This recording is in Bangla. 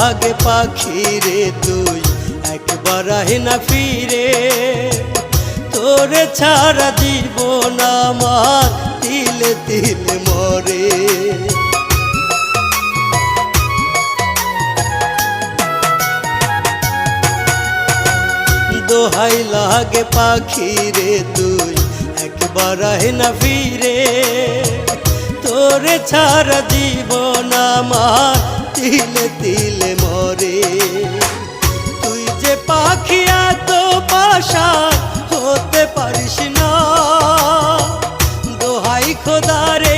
লাগে পাখি রে তুই একবার আহে না ফিরে, তোরে ছাড়া জীবন আমার তিলে তিলে মরে। দোহাই লাগে পাখি রে তুই একবার আহে না ফিরে, তোরে ছাড়া জীবন আমার তিলে তিলে মরে। তুই যে পাখি এত পাশা হতে পারিস না, দোহাই খোদা রে